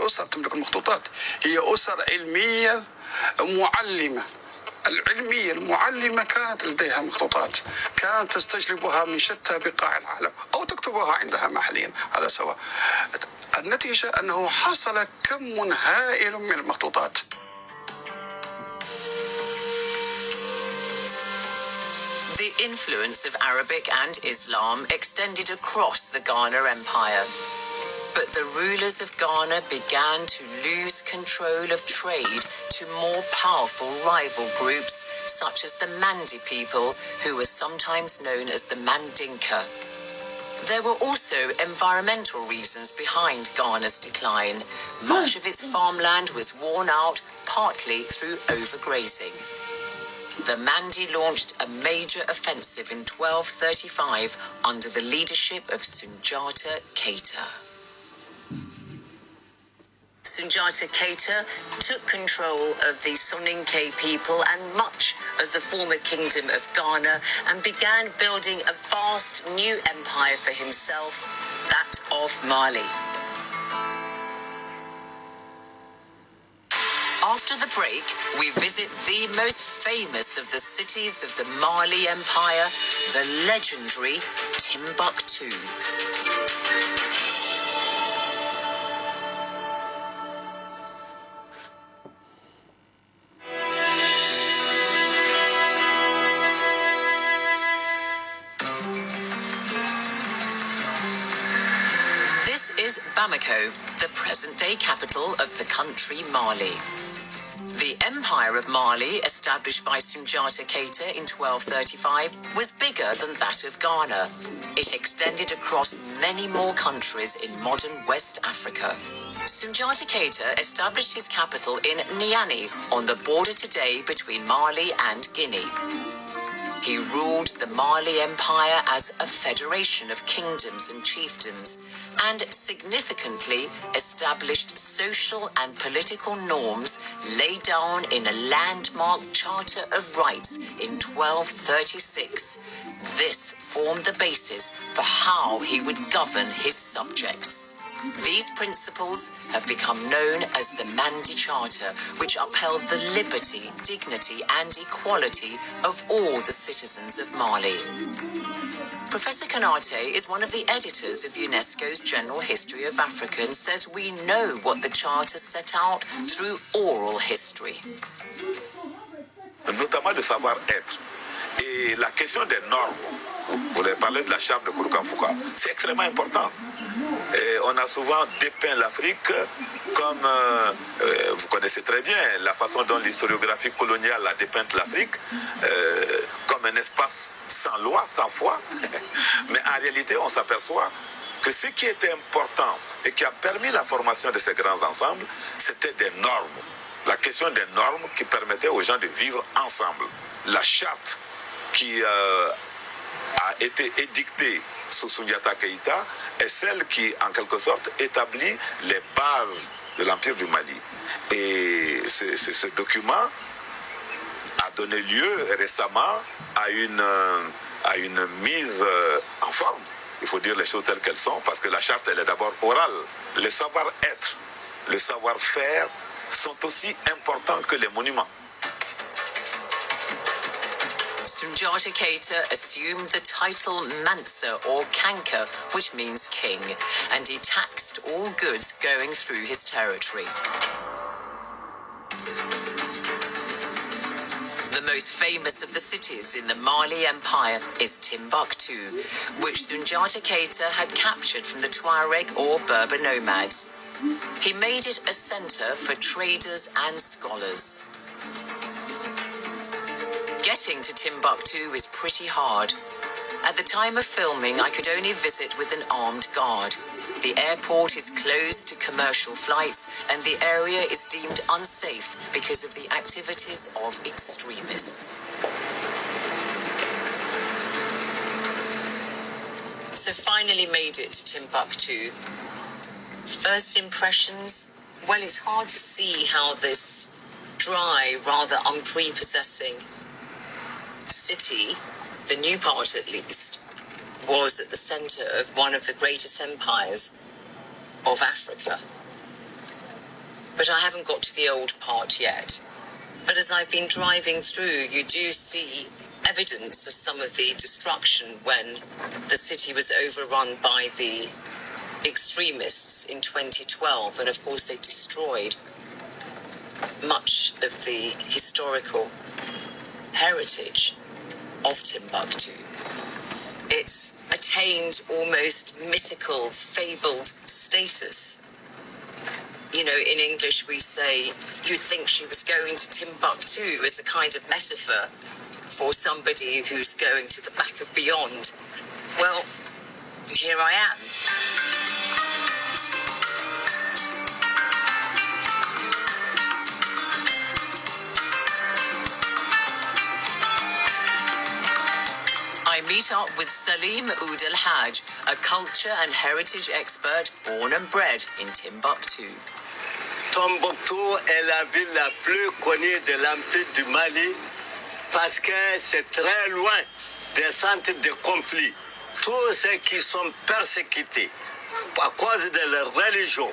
الأسر تملك المخطوطات هي أسر علمية معلمة. العلمية المعلمة كانت لديها مخطوطات، كانت تستجلبها من شتى بقاع العالم أو تكتبها عندها محليا، هذا سواء. النتيجة أنه حصل كم هائل من المخطوطات. The influence of Arabic and Islam extended across the Ghana Empire. But the rulers of Ghana began to lose control of trade to more powerful rival groups, such as the Mandi people, who were sometimes known as the Mandinka. There were also environmental reasons behind Ghana's decline. Much of its farmland was worn out, partly through overgrazing. The Mandi launched a major offensive in 1235 under the leadership of Sunjata Keita. Sunjata Keita took control of the Soninke people and much of the former kingdom of Ghana and began building a vast new empire for himself, that of Mali. After the break, we visit the most famous of the cities of the Mali Empire, the legendary Timbuktu. This is Bamako, the present-day capital of the country Mali. The Empire of Mali, established by Sunjata Keita in 1235, was bigger than that of Ghana. It extended across many more countries in modern West Africa. Sunjata Keita established his capital in Niani, on the border today between Mali and Guinea. He ruled the Mali Empire as a federation of kingdoms and chiefdoms, and significantly established social and political norms laid down in a landmark Charter of Rights in 1236. This formed the basis for how he would govern his subjects. These principles have become known as the Mandi Charter, which upheld the liberty, dignity and equality of all the citizens of Mali. Professor Kanate is one of the editors of UNESCO's General History of Africa and says we know what the Charter set out through oral history. Notamment le savoir-être et la question des normes. Vous avez parlé de la charte de Kouroukan-Fouka. C'est extrêmement important. Et on a souvent dépeint l'Afrique comme, vous connaissez très bien la façon dont l'historiographie coloniale a dépeint l'Afrique, comme un espace sans loi, sans foi. Mais en réalité, on s'aperçoit que ce qui était important et qui a permis la formation de ces grands ensembles, c'était des normes. La question des normes qui permettaient aux gens de vivre ensemble. La charte qui a été édictée sous Sunjata Keita est celle qui, en quelque sorte, établit les bases de l'Empire du Mali. Et ce document a donné lieu récemment à une mise en forme. Il faut dire les choses telles qu'elles sont, parce que la charte, elle est d'abord orale. Le savoir-être, le savoir-faire sont aussi importants que les monuments. Sunjata Keita assumed the title Mansa or Kanka, which means king, and he taxed all goods going through his territory. The most famous of the cities in the Mali Empire is Timbuktu, which Sunjata Keita had captured from the Tuareg or Berber nomads. He made it a center for traders and scholars. Getting to Timbuktu is pretty hard. At the time of filming, I could only visit with an armed guard. The airport is closed to commercial flights, and the area is deemed unsafe because of the activities of extremists. So finally made it to Timbuktu. First impressions? Well, it's hard to see how this dry, rather unprepossessing city, the new part at least, was at the center of one of the greatest empires of Africa. but I haven't got to the old part yet. But as I've been driving through, you do see evidence of some of the destruction when the city was overrun by the extremists in 2012. And of course, they destroyed much of the historical heritage of Timbuktu. It's attained almost mythical, fabled status. You know, in English we say, you'd think she was going to Timbuktu as a kind of metaphor for somebody who's going to the back of beyond. Well, here I am. I meet up with Salim Oud El Haj, a culture and heritage expert born and bred in Timbuktu. Tombouctou est la ville la plus connue de l'Empire du Mali parce que c'est très loin des centres de conflit. Tous ceux qui sont persécutés à cause de leur religion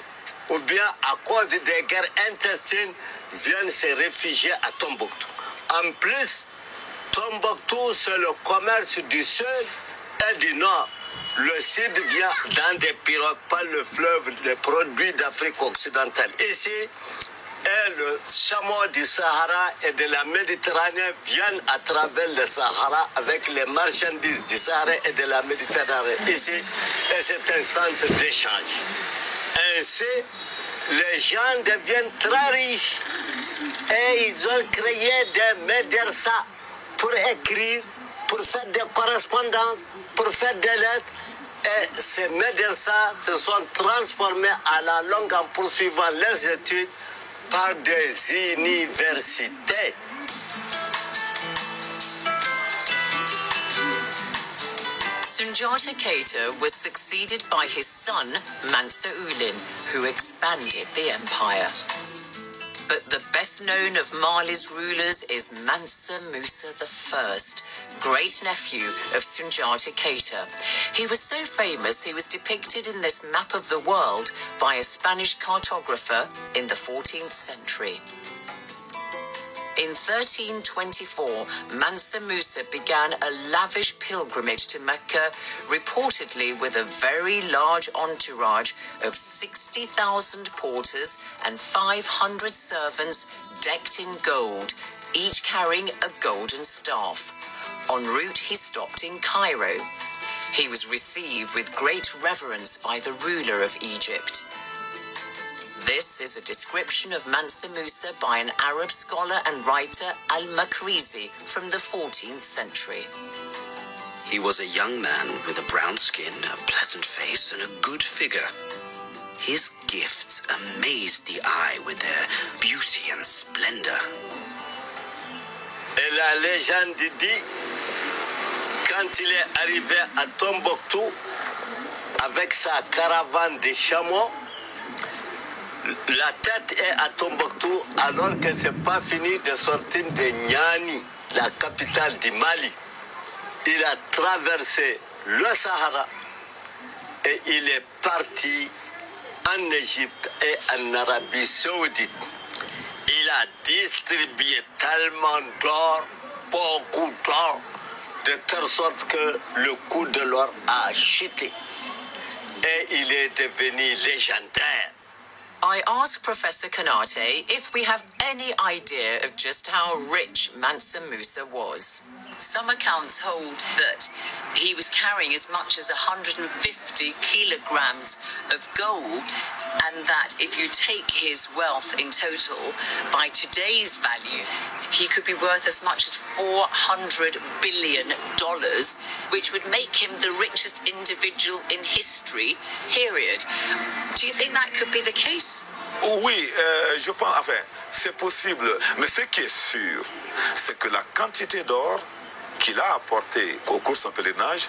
ou bien à cause des guerres intestines viennent se réfugier à Tombouctou. En plus, Tombouctou, c'est le commerce du sud et du nord. Le sud vient dans des pirogues par le fleuve des produits d'Afrique occidentale. Ici, et le chameau du Sahara et de la Méditerranée viennent à travers le Sahara avec les marchandises du Sahara et de la Méditerranée. Ici, et c'est un centre d'échange. Ainsi, les gens deviennent très riches et ils ont créé des médersas pour écrire, pour faire des correspondances, pour faire des lettres. Et ces médecins se sont transformés à la longue en poursuivant les études par des universités. Sundiata Keita was succeeded by his son, Mansa Ulin, who expanded the empire. But the best known of Mali's rulers is Mansa Musa I, great-nephew of Sundiata Keita. He was so famous he was depicted in this map of the world by a Spanish cartographer in the 14th century. In 1324, Mansa Musa began a lavish pilgrimage to Mecca, reportedly with a very large entourage of 60,000 porters and 500 servants decked in gold, each carrying a golden staff. En route, he stopped in Cairo. He was received with great reverence by the ruler of Egypt. This is a description of Mansa Musa by an Arab scholar and writer Al-Makrizi from the 14th century. He was a young man with a brown skin, a pleasant face, and a good figure. His gifts amazed the eye with their beauty and splendor. Et la légende dit, quand il est arrivé à Tombouctou avec sa caravane de chameaux, la tête est à Tombouctou alors que ce n'est pas fini de sortir de Niani, la capitale du Mali. Il a traversé le Sahara et il est parti en Égypte et en Arabie Saoudite. Il a distribué tellement d'or, beaucoup d'or, de telle sorte que le coût de l'or a chuté. Et il est devenu légendaire. I asked Professor Kanate if we have any idea of just how rich Mansa Musa was. Some accounts hold that he was carrying as much as 150 kilograms of gold, and that if you take his wealth in total, by today's value, he could be worth as much as $400 billion, which would make him the richest individual in history, period. Do you think that could be the case? Oui, je pense, enfin, c'est possible. Mais ce qui est sûr, c'est que la quantité d'or qu'il a apporté au cours de son pèlerinage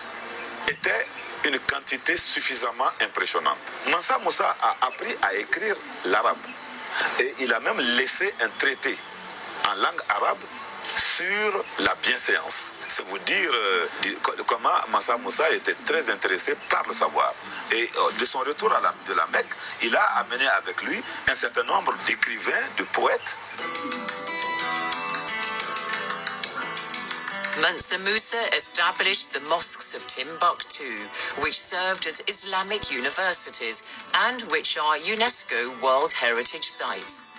était une quantité suffisamment impressionnante. Mansa Musa a appris à écrire l'arabe et il a même laissé un traité en langue arabe sur la bienséance. C'est vous dire comment Mansa Moussa était très intéressé par le savoir. Et de son retour de la Mecque, il a amené avec lui un certain nombre d'écrivains, de poètes. Mansa Musa established the mosques of Timbuktu, which served as Islamic universities and which are UNESCO World Heritage Sites.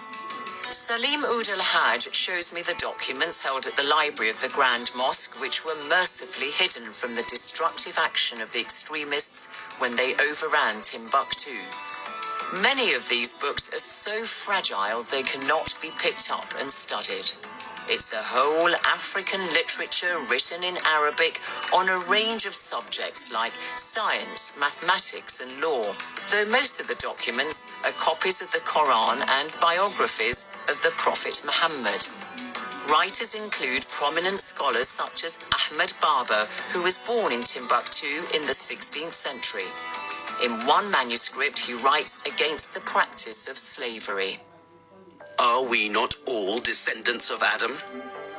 Salim Oud al-Hajj shows me the documents held at the library of the Grand Mosque, which were mercifully hidden from the destructive action of the extremists when they overran Timbuktu. Many of these books are so fragile they cannot be picked up and studied. It's a whole African literature written in Arabic on a range of subjects like science, mathematics and law, though most of the documents are copies of the Quran and biographies of the Prophet Muhammad. Writers include prominent scholars such as Ahmed Baba, who was born in Timbuktu in the 16th century. In one manuscript, he writes against the practice of slavery. Are we not all descendants of Adam?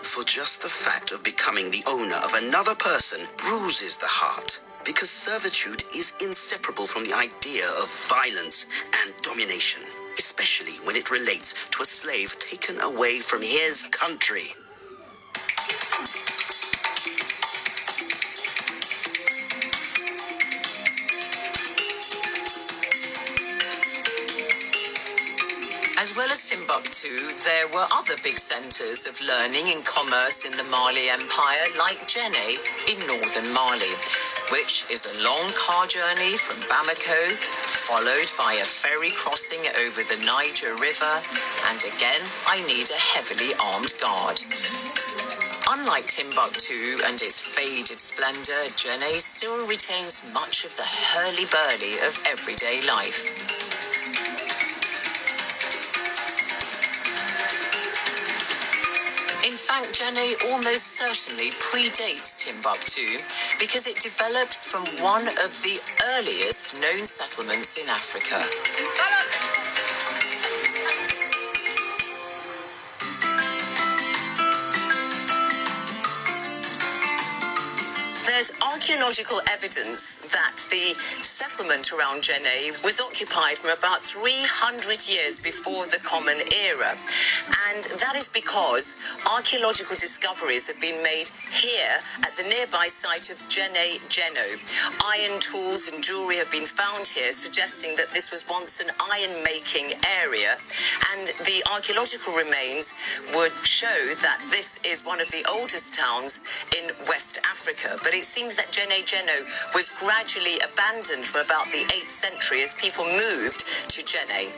For just the fact of becoming the owner of another person bruises the heart, because servitude is inseparable from the idea of violence and domination, especially when it relates to a slave taken away from his country. As well as Timbuktu, there were other big centres of learning and commerce in the Mali Empire, like Djenné in northern Mali, which is a long car journey from Bamako, followed by a ferry crossing over the Niger River, and again, I need a heavily armed guard. Unlike Timbuktu and its faded splendour, Djenné still retains much of the hurly-burly of everyday life. In fact, Djenné almost certainly predates Timbuktu because it developed from one of the earliest known settlements in Africa. There's archaeological evidence that the settlement around Djenné was occupied from about 300 years before the Common Era. And that is because archaeological discoveries have been made here at the nearby site of Djenné Djeno. Iron tools and jewellery have been found here, suggesting that this was once an iron-making area. And the archaeological remains would show that this is one of the oldest towns in West Africa. But it seems that Djenné Djeno was gradually abandoned from about the 8th century as people moved to Djenné.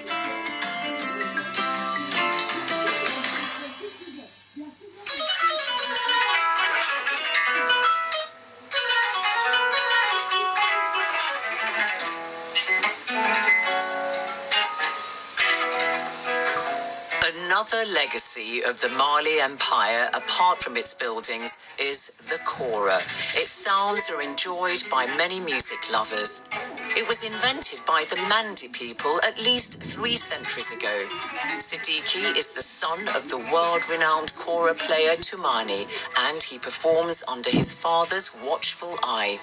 Another legacy of the Mali Empire, apart from its buildings, is the kora. Its sounds are enjoyed by many music lovers. It was invented by the Mandi people at least 3 centuries ago. Siddiqui is the son of the world-renowned kora player Toumani, and he performs under his father's watchful eye.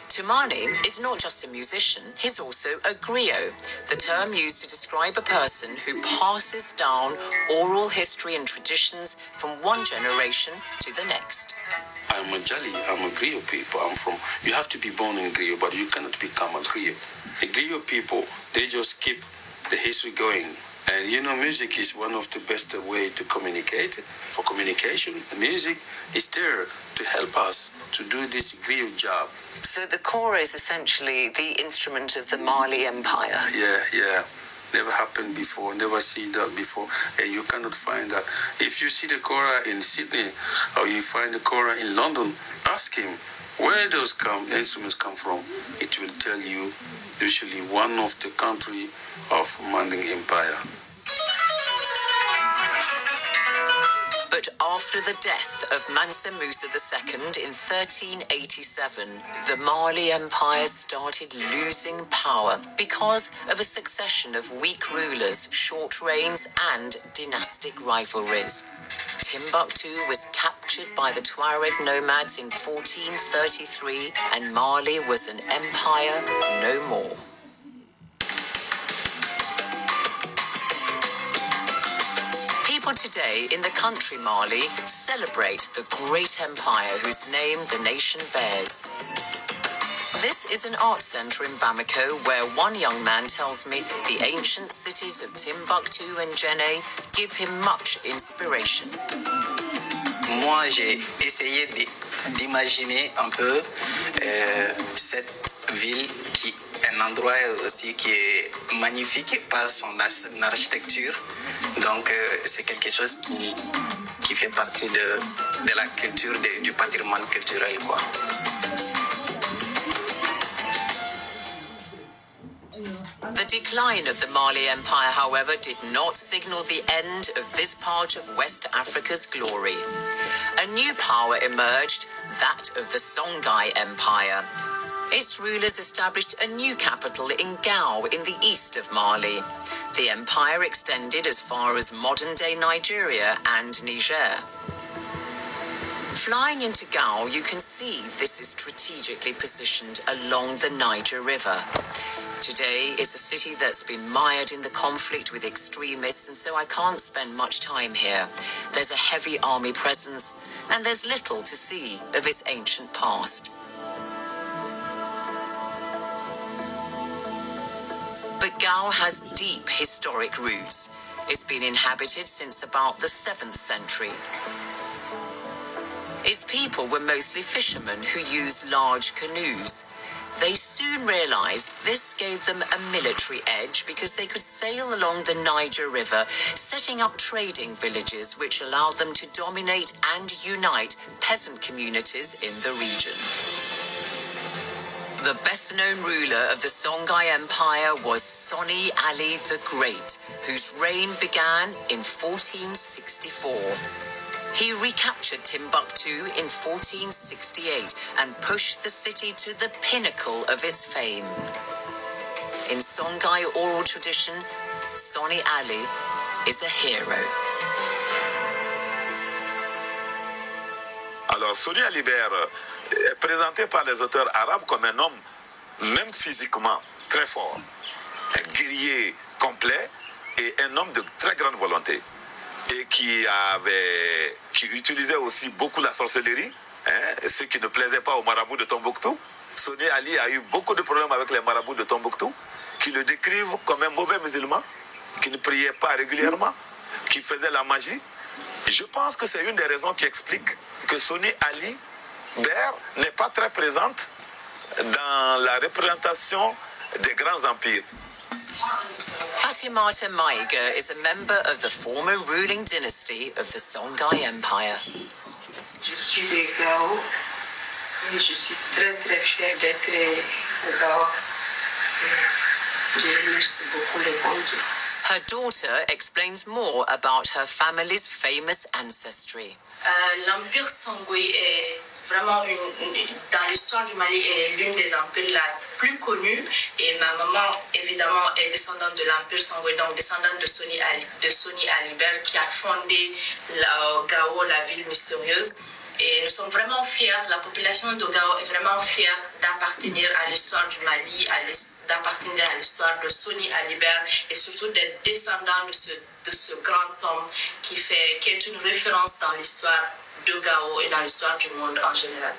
Toumani is not just a musician, he's also a griot, the term used to describe a person who passes down oral history and traditions from one generation to the next. I'm a Jali, I'm a griot people. You have to be born in griot, but you cannot become a griot. The griot people, they just keep the history going. And you know, music is one of the best way to communicate. For communication, the music is there to help us to do this griot job. So the kora is essentially the instrument of the Mali Empire. Yeah. Never happened before, never seen that before, and you cannot find that. If you see the kora in Sydney or you find the kora in London, ask him where those instruments come from. It will tell you usually one of the country of Manding Empire. But after the death of Mansa Musa II in 1387, the Mali Empire started losing power because of a succession of weak rulers, short reigns, and dynastic rivalries. Timbuktu was captured by the Tuareg nomads in 1433 and Mali was an empire no more. People today in the country Mali celebrate the great empire whose name the nation bears. This is an art centre in Bamako where one young man tells me the ancient cities of Timbuktu and Djenné give him much inspiration. Moi, j'ai essayé d'imaginer un peu cette ville qui est un endroit aussi qui est magnifique par son architecture. Donc, c'est quelque chose qui fait partie de la culture, du patrimoine culturel, quoi. The decline of the Mali Empire, however, did not signal the end of this part of West Africa's glory. A new power emerged, that of the Songhai Empire. Its rulers established a new capital in Gao in the east of Mali. The empire extended as far as modern-day Nigeria and Niger. Flying into Gao, you can see this is strategically positioned along the Niger River. Today is a city that's been mired in the conflict with extremists, and so I can't spend much time here. There's a heavy army presence, and there's little to see of its ancient past. But Gao has deep historic roots. It's been inhabited since about the 7th century. Its people were mostly fishermen who used large canoes. They soon realized this gave them a military edge because they could sail along the Niger River, setting up trading villages which allowed them to dominate and unite peasant communities in the region. The best-known ruler of the Songhai Empire was Soni Ali the Great, whose reign began in 1464. He recaptured Timbuktu in 1468 and pushed the city to the pinnacle of its fame. In Songhai oral tradition, Soni Ali is a hero. Alors, Soni Alibert est présenté par les auteurs arabes comme un homme, même physiquement, très fort, un guerrier complet et un homme de très grande volonté. Et qui utilisait aussi beaucoup la sorcellerie, ce qui ne plaisait pas aux marabouts de Tombouctou. Soni Ali a eu beaucoup de problèmes avec les marabouts de Tombouctou, qui le décrivent comme un mauvais musulman, qui ne priait pas régulièrement, qui faisait la magie. Je pense que c'est une des raisons qui explique que Soni Ali Ber n'est pas très présente dans la représentation des grands empires. Fatimata Maiga is a member of the former ruling dynasty of the Songhai Empire. Je suis de Gao et je suis très fière d'être au Gao. Je remercie beaucoup les banques. Her daughter explains more about her family's famous ancestry. L'empire Songwe est vraiment dans l'histoire du Mali est l'une des empires la plus connue et ma maman évidemment est descendante de l'empire Songwe, donc descendante de Soni Alibert qui a fondé Gao, la ville mystérieuse. Et nous sommes vraiment fiers, la population de Gao est vraiment fière d'appartenir à l'histoire du Mali, d'appartenir à l'histoire de Soni Alibert et surtout d'être descendant de ce grand homme qui est une référence dans l'histoire de Gao et dans l'histoire du monde en général.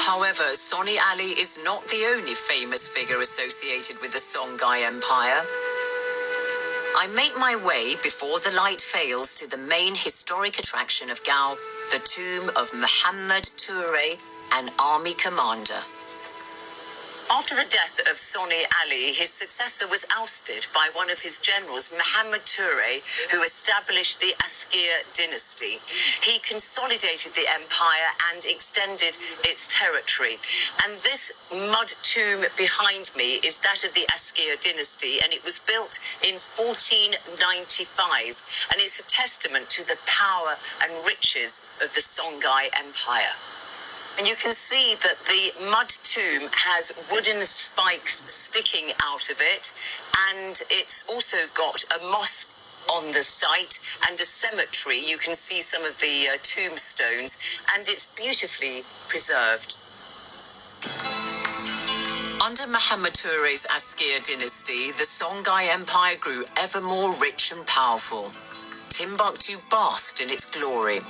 However, Soni Ali is not the only famous figure associated with the Songhai Empire. I make my way before the light fails to the main historic attraction of Gao, the tomb of Muhammad Touré, an army commander. After the death of Soni Ali, his successor was ousted by one of his generals, Muhammad Touré, who established the Askir dynasty. He consolidated the empire and extended its territory. And this mud tomb behind me is that of the Askir dynasty, and it was built in 1495. And it's a testament to the power and riches of the Songhai Empire. And you can see that the mud tomb has wooden spikes sticking out of it, and it's also got a moss on the site and a cemetery. You can see some of the tombstones, and it's beautifully preserved. Under Muhammad Toure's Askir dynasty, the Songhai Empire grew ever more rich and powerful. Timbuktu basked in its glory.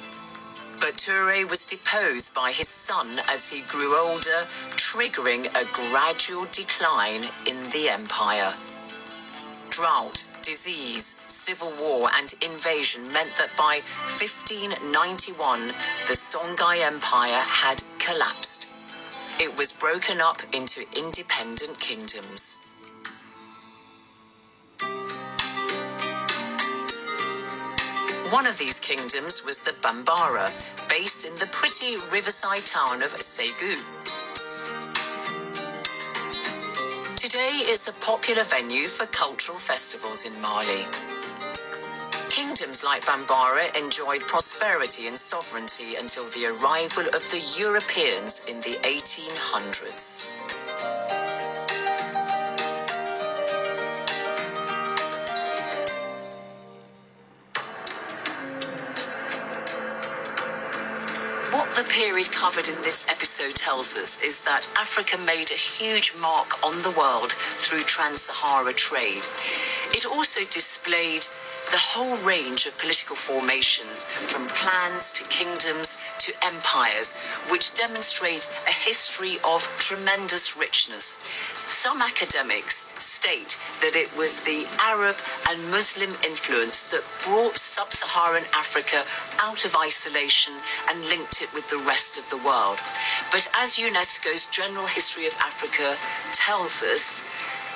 But Toure was deposed by his son as he grew older, triggering a gradual decline in the empire. Drought, disease, civil war and invasion meant that by 1591, the Songhai Empire had collapsed. It was broken up into independent kingdoms. One of these kingdoms was the Bambara, based in the pretty riverside town of Ségou. Today, it's a popular venue for cultural festivals in Mali. Kingdoms like Bambara enjoyed prosperity and sovereignty until the arrival of the Europeans in the 1800s. What the period covered in this episode tells us is that Africa made a huge mark on the world through trans-Sahara trade. It also displayed the whole range of political formations, from clans to kingdoms to empires, which demonstrate a history of tremendous richness. Some academics state that it was the Arab and Muslim influence that brought sub-Saharan Africa out of isolation and linked it with the rest of the world. But as UNESCO's General History of Africa tells us,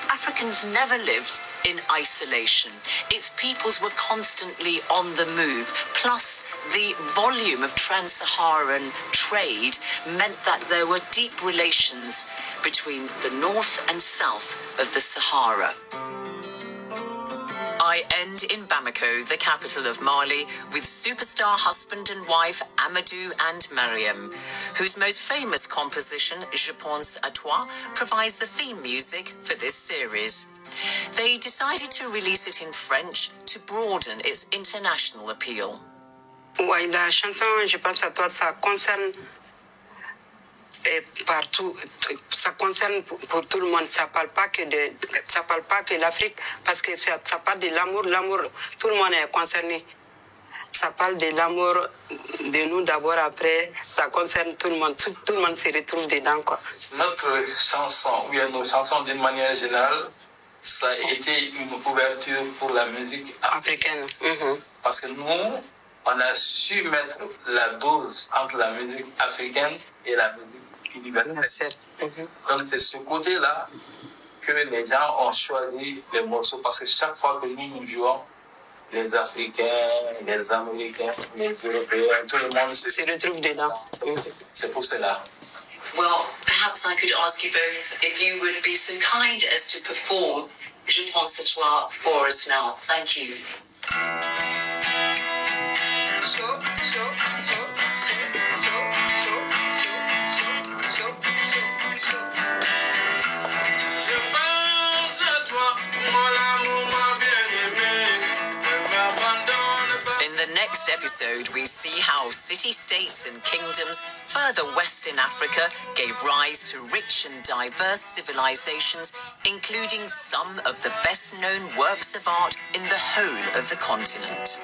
Africans never lived in isolation. Its peoples were constantly on the move. Plus, the volume of trans-Saharan trade meant that there were deep relations between the north and south of the Sahara. I end in Bamako, the capital of Mali, with superstar husband and wife Amadou and Mariam, whose most famous composition, Je pense à toi, provides the theme music for this series. They decided to release it in French to broaden its international appeal. Oui, la chanson Je pense à toi, ça concerne partout, ça concerne pour tout le monde. Ça parle pas que l'Afrique, parce que ça parle de l'amour. L'amour, tout le monde est concerné. Ça parle de l'amour de nous d'abord, après, ça concerne tout le monde. Tout le monde se retrouve dedans, quoi. Notre chanson, ou bien nos chansons d'une manière générale, ça a été une ouverture pour la musique africaine. Parce que nous, on a su mettre la dose entre la musique africaine et la musique universelle. Donc c'est ce côté-là que les gens ont choisi les morceaux, parce que chaque fois que nous jouons, les Africains, les Américains, les Européens, tout le monde se retrouve dedans. C'est pour cela. Well, perhaps I could ask you both if you would be so kind as to perform Je pense à toi for us now. Thank you. In the next episode, we see how city-states and kingdoms further west in Africa gave rise to rich and diverse civilizations, including some of the best-known works of art in the whole of the continent.